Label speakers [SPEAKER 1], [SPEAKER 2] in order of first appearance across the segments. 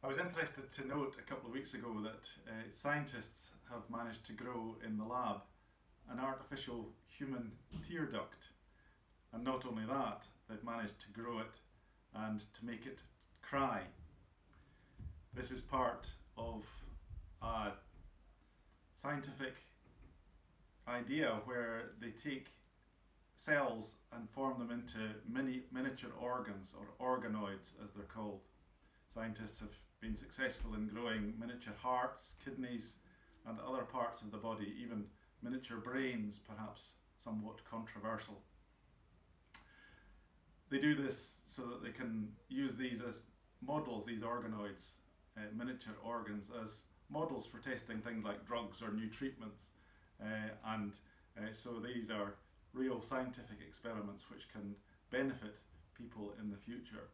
[SPEAKER 1] I was interested to note a couple of weeks ago that scientists have managed to grow in the lab an artificial human tear duct. And not only that, they've managed to grow it and to make it cry. This is part of a scientific idea where they take cells and form them into miniature organs, or organoids as they're called. Scientists have been successful in growing miniature hearts, kidneys, and other parts of the body, even miniature brains, perhaps somewhat controversial. They do this so that they can use these as models, these organoids, miniature organs, as models for testing things like drugs or new treatments. So these are real scientific experiments which can benefit people in the future.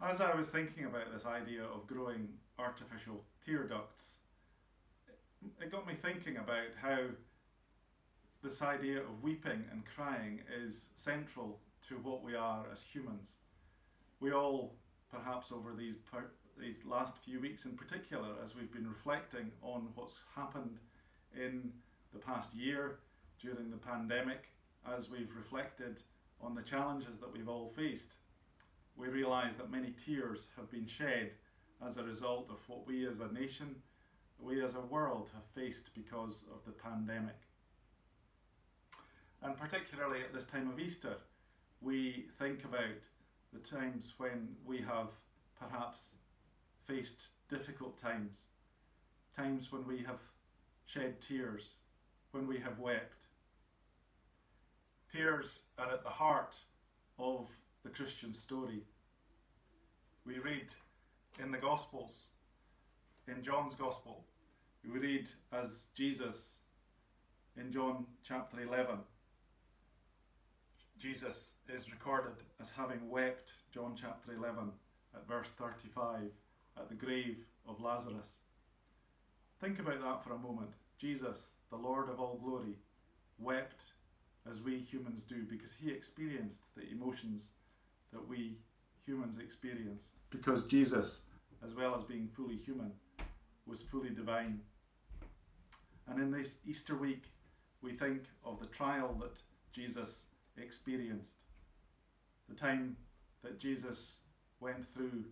[SPEAKER 1] As I was thinking about this idea of growing artificial tear ducts, it got me thinking about how this idea of weeping and crying is central to what we are as humans. We all, perhaps over these last few weeks in particular, as we've been reflecting on what's happened in the past year during the pandemic, as we've reflected on the challenges that we've all faced, we realise that many tears have been shed as a result of what we as a nation, we as a world have faced because of the pandemic. And particularly at this time of Easter, we think about the times when we have perhaps faced difficult times, times when we have shed tears, when we have wept. Tears are at the heart of the Christian story. We read in the Gospels, in John's Gospel, we read as Jesus in John chapter 11, Jesus is recorded as having wept, John chapter 11 at verse 35, at the grave of Lazarus. Think about that for a moment. Jesus, the Lord of all glory, wept as we humans do, because he experienced the emotions that we humans experience, because Jesus, as well as being fully human, was fully divine. And in this Easter week, we think of the trial that Jesus experienced, the time that Jesus went through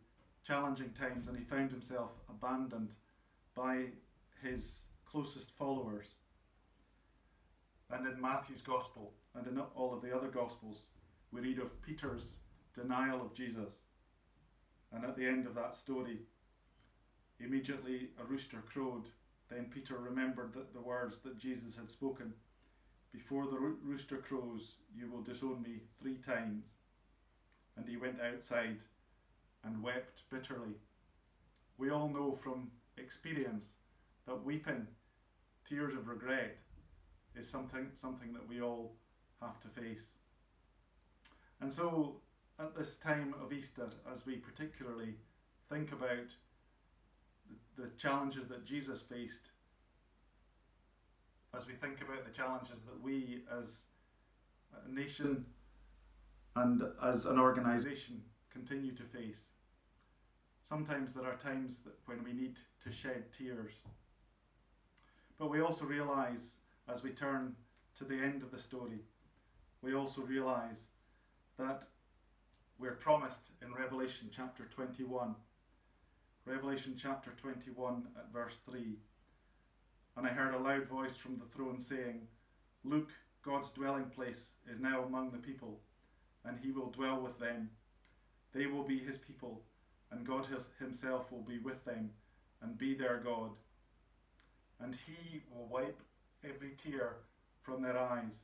[SPEAKER 1] challenging times and he found himself abandoned by his closest followers. And in Matthew's Gospel and in all of the other Gospels, we read of Peter's denial of Jesus. And at the end of that story, immediately a rooster crowed. Then Peter remembered the words that Jesus had spoken. Before the rooster crows, you will disown me 3 times. And he went outside and wept bitterly. We all know from experience that weeping, tears of regret, is something that we all have to face. And so at this time of Easter, as we particularly think about the challenges that Jesus faced, as we think about the challenges that we as a nation and as an organisation continue to face, sometimes there are times when we need to shed tears. But we also realise, as we turn to the end of the story, we also realise that we're promised in Revelation chapter 21. Revelation chapter 21 at verse 3. And I heard a loud voice from the throne saying, Look, God's dwelling place is now among the people, and he will dwell with them. They will be his people, and God himself will be with them and be their God. And he will wipe every tear from their eyes.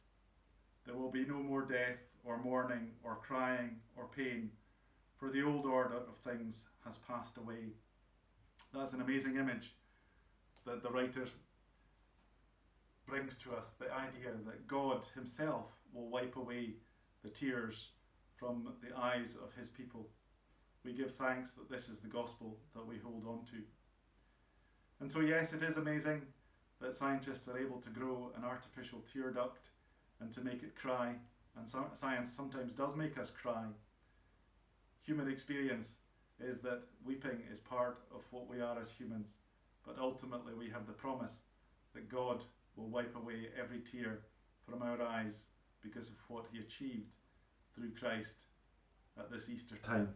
[SPEAKER 1] There will be no more death or mourning or crying or pain, for the old order of things has passed away. That's an amazing image that the writer brings to us, the idea that God himself will wipe away the tears from the eyes of his people. We give thanks that this is the gospel that we hold on to. And so yes, it is amazing that scientists are able to grow an artificial tear duct and to make it cry, and science sometimes does make us cry. Human experience is that weeping is part of what we are as humans, but ultimately we have the promise that God will wipe away every tear from our eyes because of what he achieved through Christ at this Easter time.